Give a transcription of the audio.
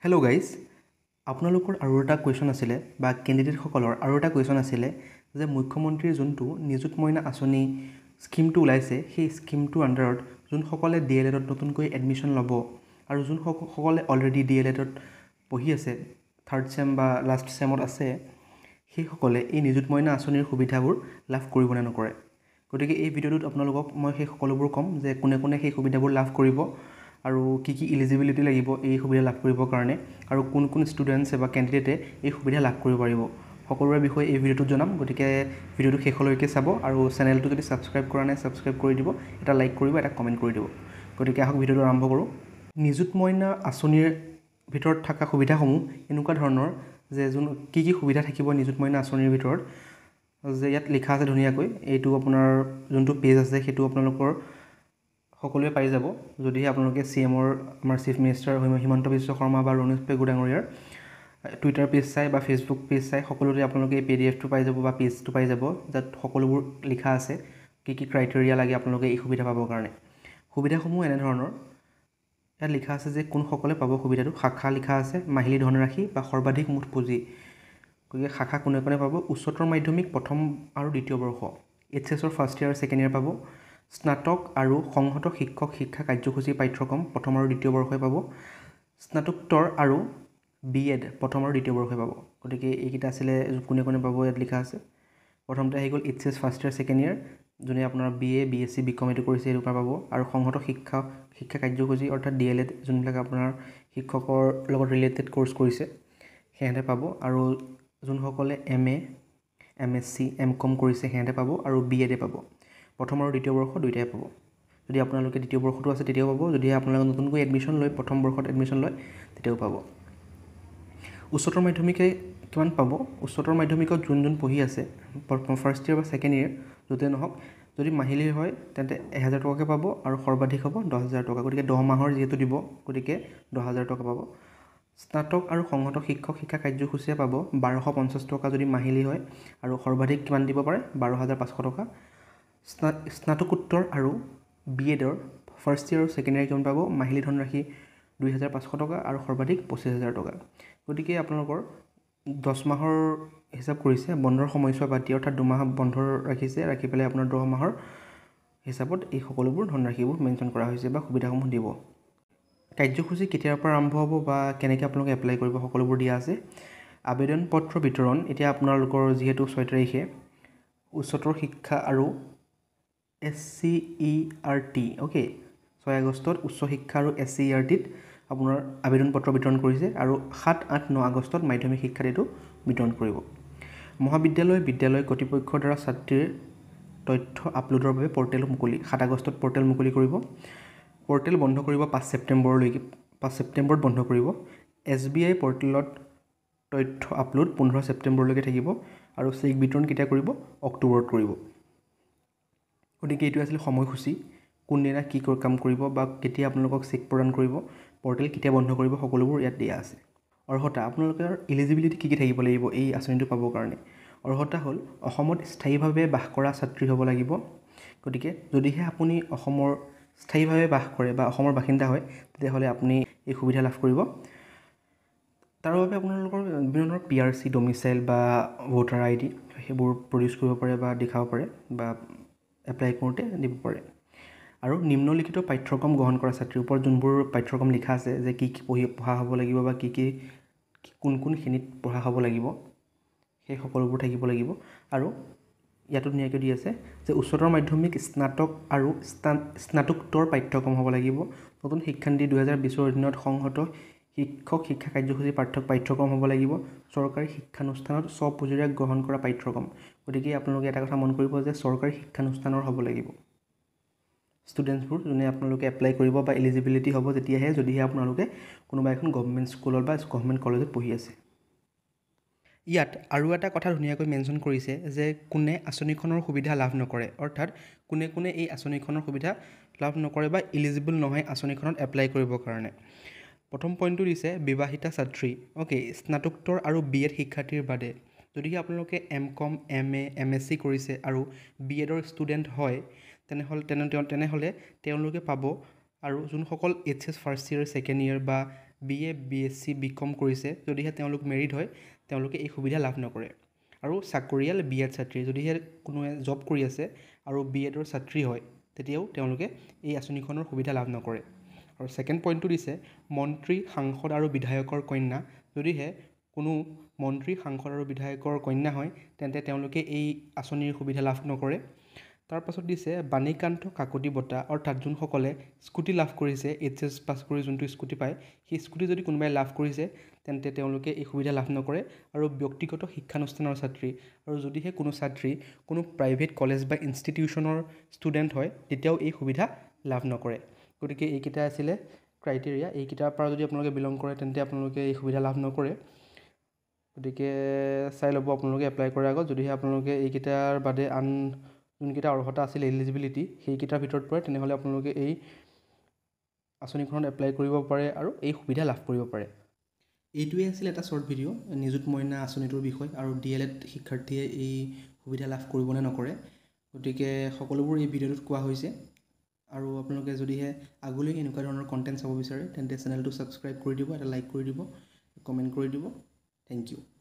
Hello' guys, আপোনালোকৰ আৰু এটা কুৱেশ্যন আছিলে বা কেণ্ডিডেটসকলৰ আৰু এটা কুৱেশ্যন আছিলে যে মুখ্যমন্ত্ৰীৰ যোনটো নিযুত মইনা আঁচনি স্কীমটো ওলাইছে সেই স্কীমটোৰ আণ্ডাৰত যোনসকলে DLEDত নতুনকৈ এডমিশ্যন ল'ব আৰু যোনসকলে অলৰেডি DLEDত পঢ়ি আছে, থাৰ্ড চেম বা লাষ্ট চেমত আছে, সেইসকলে এই নিযুত মইনা আঁচনিৰ সুবিধাবোৰ লাভ কৰিব নে নকৰে। গতিকে এই ভিডিঅ'টোত আপোনালোকক মই সেই সকলোবোৰ ক'ম যে কোনে কোনে সেই সুবিধাবোৰ লাভ কৰিব আৰু কি কি ইলিজিবিলিটি লাগিব এই সুবিধা লাভ কৰিবৰ কাৰণে, আৰু কোন কোন ষ্টুডেণ্টছে বা কেণ্ডিডেটে এই সুবিধা লাভ কৰিব পাৰিব, সকলোৰে বিষয়ে এই ভিডিঅ'টোত জনাম। গতিকে ভিডিঅ'টো শেষলৈকে চাব আৰু চেনেলটো যদি ছাবস্ক্ৰাইব কৰা নাই ছাবস্ক্ৰাইব কৰি দিব, এটা লাইক কৰিব, এটা কমেণ্ট কৰি দিব। গতিকে আহক ভিডিঅ'টো আৰম্ভ কৰোঁ। নিযুত মইনা আঁচনিৰ ভিতৰত থকা সুবিধাসমূহ এনেকুৱা ধৰণৰ যে কি সুবিধা থাকিব নিযুত মইনা আঁচনিৰ ভিতৰত, যে ইয়াত লিখা আছে ধুনীয়াকৈ। এইটো আপোনাৰ যোনটো পেজ আছে সেইটো আপোনালোকৰ সকলোৱে পাই যাব যদিহে আপোনালোকে CMৰ আমাৰ চিফ মিনিষ্টাৰ হিমন্ত বিশ্ব শৰ্মা বা ৰণোজ পেগু ডাঙৰীয়াৰ টুইটাৰ পেজ চাই বা ফেচবুক পেজ চাই সকলোতে আপোনালোকে এই PDFটো পাই যাব বা পেজটো পাই যাব, যাত সকলোবোৰ লিখা আছে কি কি ক্ৰাইটেৰিয়া লাগে আপোনালোকে এই সুবিধা পাবৰ কাৰণে। সুবিধাসমূহ এনেধৰণৰ, ইয়াত লিখা আছে যে কোনসকলে পাব সুবিধাটো। শাখা লিখা আছে, মাহিলী ধনৰাশি বা সৰ্বাধিক মুঠ পুঁজি। গতিকে শাখা কোনে কোনে পাব। উচ্চতৰ মাধ্যমিক প্ৰথম আৰু দ্বিতীয় বৰ্ষ, HSৰ ফাৰ্ষ্ট ইয়াৰ ছেকেণ্ড ইয়াৰ পাব। স্নাতক আৰু সংহত শিক্ষক শিক্ষা কাৰ্যসূচী পাঠ্যক্ৰম প্ৰথম আৰু দ্বিতীয় বৰ্ষই পাব। স্নাতকোত্তৰ আৰু BEd প্ৰথম আৰু দ্বিতীয় বৰ্ষই পাব। গতিকে এইকেইটা আছিলে কোনে কোনে পাব, ইয়াত লিখা আছে। প্ৰথমতে আহি গ'ল HS first year second year, যোনে আপোনাৰ BA BSc BCom এইটো কৰিছে সেইটো পাব। আৰু সংহত শিক্ষা কাৰ্যসূচী অৰ্থাৎ DLED যোনবিলাক আপোনাৰ শিক্ষকৰ লগত ৰিলেটেড ক'ৰ্ছ কৰিছে সিহঁতে পাব। আৰু যোনসকলে MA MSc MCom কৰিছে সিহঁতে পাব, আৰু BEd পাব। প্ৰথম আৰু দ্বিতীয় বৰ্ষ দুয়োটাই পাব। যদি আপোনালোকে দ্বিতীয় বৰ্ষটো আছে তেতিয়াও পাব, যদিহে আপোনালোকে নতুনকৈ এডমিশ্যন লয় প্ৰথম বৰ্ষত এডমিশ্যন লয় তেতিয়াও পাব। উচ্চতৰ মাধ্যমিকে কিমান পাব। উচ্চতৰ মাধ্যমিকত যোন পঢ়ি আছে ফাৰ্ষ্ট ইয়াৰ বা ছেকেণ্ড ইয়াৰ য'তে নহওক, যদি মাহিলী হয় তেন্তে 1000 টকাকৈ পাব আৰু সৰ্বাধিক হ'ব 10,000 টকা। গতিকে 10 মাহৰ যিহেতু দিব, গতিকে 10,000 টকা পাব। স্নাতক আৰু সংহত শিক্ষক শিক্ষা কাৰ্যসূচীয়ে পাব 1250 টকা যদি মাহিলী হয়, আৰু সৰ্বাধিক কিমান দিব পাৰে 12,500 টকা। স্নাতকোত্তৰ আৰু BEdৰ ফাৰ্ষ্ট ইয়াৰ আৰু ছেকেণ্ড ইয়াৰ কিমান পাব, মাহিলী ধনৰাশি 2,500 টকা আৰু সৰ্বাধিক 25,000 টকা। গতিকে আপোনালোকৰ 10 মাহৰ হিচাপ কৰিছে, বন্ধৰ সময়ছোৱা বাদ দিয়ে, অৰ্থাৎ 2 মাহ বন্ধ ৰাখিছে, ৰাখি পেলাই আপোনাৰ 10 মাহৰ হিচাপত এই সকলোবোৰ ধনৰাশিবোৰ মেনশ্যন কৰা হৈছে বা সুবিধাসমূহ দিব। কাৰ্যসূচী কেতিয়াৰ পৰা আৰম্ভ হ'ব বা কেনেকৈ আপোনালোকে এপ্লাই কৰিব সকলোবোৰ দিয়া আছে। আবেদন পত্ৰ বিতৰণ এতিয়া আপোনালোকৰ যিহেতু 6 তাৰিখে উচ্চতৰ শিক্ষা আৰু SCERT, অ'কে, 6 আগষ্টত উচ্চ শিক্ষা আৰু SCERTত আপোনাৰ আবেদন পত্ৰ বিতৰণ কৰিছে, আৰু 7, 8, 9 আগষ্টত মাধ্যমিক শিক্ষাত এইটো বিতৰণ কৰিব। মহাবিদ্যালয় বিদ্যালয় কৰ্তৃপক্ষৰ দ্বাৰা ছাত্ৰীৰ তথ্য আপলোডৰ বাবে পৰ্টেল মুকলি, 7 আগষ্টত পৰ্টেল মুকলি কৰিব। পৰ্টেল বন্ধ কৰিব 5 ছেপ্টেম্বৰত বন্ধ কৰিব। SBI পৰ্টেলত তথ্য আপলোড 15 ছেপ্টেম্বৰলৈকে থাকিব, আৰু চেক বিতৰণ কেতিয়া কৰিব, অক্টোবৰত কৰিব। গতিকে এইটো আছিলে সময়সূচী, কোনদিনা কি কাম কৰিব বা কেতিয়া আপোনালোকক চেক প্ৰদান কৰিব, পৰ্টেল কেতিয়া বন্ধ কৰিব, সকলোবোৰ ইয়াত দিয়া আছে। অৰ্হতা, আপোনালোকৰ ইলিজিবিলিটি কি থাকিব লাগিব এই আঁচনিটো পাবৰ কাৰণে। অৰ্হতা হ'ল অসমত স্থায়ীভাৱে বাস কৰা ছাত্ৰী হ'ব লাগিব। গতিকে যদিহে আপুনি অসমৰ স্থায়ীভাৱে বাস কৰে বা অসমৰ বাসিন্দা হয় তেতিয়াহ'লে আপুনি এই সুবিধা লাভ কৰিব। তাৰ বাবে আপোনালোকৰ বিভিন্ন ধৰণৰ PRC ডমিচাইল বা ভোটাৰ ID সেইবোৰ প্ৰডিউচ কৰিব পাৰে বা দেখাব পাৰে বা এপ্লাই কৰোঁতে দিব পাৰে। আৰু নিম্নলিখিত পাঠ্যক্ৰম গ্ৰহণ কৰা ছাত্ৰীৰ ওপৰত যোনবোৰ পাঠ্যক্ৰম লিখা আছে যে কি পঢ়া হ'ব লাগিব বা কোন শ্ৰেণীত পঢ়া হ'ব লাগিব, সেই সকলোবোৰ থাকিব লাগিব। আৰু ইয়াতো ধুনীয়াকৈ দি আছে যে উচ্চতৰ মাধ্যমিক স্নাতক আৰু স্নাতকোত্তৰ পাঠ্যক্ৰম হ'ব লাগিব। নতুন শিক্ষানীতি 2020ৰ অধীনত সংহত শিক্ষক শিক্ষা কাৰ্যসূচী পাঠ্যক্ৰম হ'ব লাগিব। চৰকাৰী শিক্ষানুষ্ঠানত স্বপুঁজিৰে গ্ৰহণ কৰা পাঠ্যক্ৰম। গতিকে আপোনালোকে এটা কথা মন কৰিব যে চৰকাৰী শিক্ষানুষ্ঠানৰ হ'ব লাগিব ষ্টুডেণ্টছবোৰ, যোনে আপোনালোকে এপ্লাই কৰিব বা এলিজিবিলিটি হ'ব তেতিয়াহে, যদিহে আপোনালোকে কোনোবা এখন গভৰ্ণমেণ্ট স্কুলত বা গভৰ্ণমেণ্ট কলেজত পঢ়ি আছে। ইয়াত আৰু এটা কথা ধুনীয়াকৈ মেনশ্যন কৰিছে যে কোনে আঁচনিখনৰ সুবিধা লাভ নকৰে, অৰ্থাৎ কোনে কোনে এই আঁচনিখনৰ সুবিধা লাভ নকৰে বা ইলিজিবল নহয় আঁচনিখনত এপ্লাই কৰিবৰ কাৰণে। প্ৰথম পইণ্টটো দিছে বিবাহিতা ছাত্ৰী, অ'কে, স্নাতকোত্তৰ আৰু BEd শিক্ষাৰ্থীৰ বাদে। যদিহে আপোনালোকে MCom MA MSc কৰিছে আৰু BEdৰ ষ্টুডেণ্ট হয় তেনেহ'লে তেওঁলোকে পাব। আৰু যোনসকল HS first year second year বা BA BSc BCom কৰিছে যদিহে তেওঁলোক মেৰিড হয় তেওঁলোকে এই সুবিধা লাভ নকৰে আৰু চাকৰিয়াল B.Ed ছাত্ৰী যদিহে কোনোৱে জব কৰি আছে আৰু B.Edৰ ছাত্ৰী হয় তেতিয়াও তেওঁলোকে এই আঁচনিখনৰ সুবিধা লাভ নকৰে আৰু ছেকেণ্ড পইণ্টটো দিছে মন্ত্ৰী সাংসদ আৰু বিধায়কৰ কন্যা যদিহে কোনো মন্ত্ৰী সাংসদ আৰু বিধায়কৰ কন্যা হয় তেন্তে তেওঁলোকে এই আঁচনিৰ সুবিধা লাভ নকৰে তাৰ পাছত দিছে বাণীকান্ত কাকতি বঁটা অৰ্থাৎ যোনসকলে স্কুটি লাভ কৰিছে HS পাছ কৰি যোনটো স্কুটি পায় সেই স্কুটি যদি কোনোবাই লাভ কৰিছে তেন্তে তেওঁলোকে এই সুবিধা লাভ নকৰে আৰু ব্যক্তিগত শিক্ষানুষ্ঠানৰ ছাত্ৰী আৰু যদিহে কোনো ছাত্ৰী কোনো প্ৰাইভেট কলেজ বা ইনষ্টিটিউশ্যনৰ ষ্টুডেণ্ট হয় তেতিয়াও এই সুবিধা লাভ নকৰে গতিকে এইকেইটা আছিলে ক্ৰাইটেৰিয়া এইকেইটাৰ পৰা যদি আপোনালোকে বিলং কৰে তেন্তে আপোনালোকে এই সুবিধা লাভ নকৰে গতিকে চাই ল'ব আপোনালোকে এপ্লাই কৰাৰ আগত যদিহে আপোনালোকে এইকেইটাৰ বাদে আন যোনকেইটা অৰ্হতা আছিল এলিজিবিলিটি সেইকেইটাৰ ভিতৰত পৰে তেনেহ'লে আপোনালোকে এই আঁচনিখনত এপ্লাই কৰিব পাৰে আৰু এই সুবিধা লাভ কৰিব পাৰে এইটোৱে আছিল এটা শ্বৰ্ট ভিডিঅ' নিযুত মইনা আঁচনিটোৰ বিষয় আৰু DLED শিক্ষাৰ্থীয়ে এই সুবিধা লাভ কৰিবনে নকৰে গতিকে সকলোবোৰ এই ভিডিঅ'টোত কোৱা হৈছে আৰু আপোনালোকে যদিহে আগলৈ এনেকুৱা ধৰণৰ কণ্টেণ্ট চাব বিচাৰে তেন্তে চেনেলটো ছাবস্ক্ৰাইব কৰি দিব এটা লাইক কৰি দিব কমেণ্ট কৰি দিব থেংক ইউ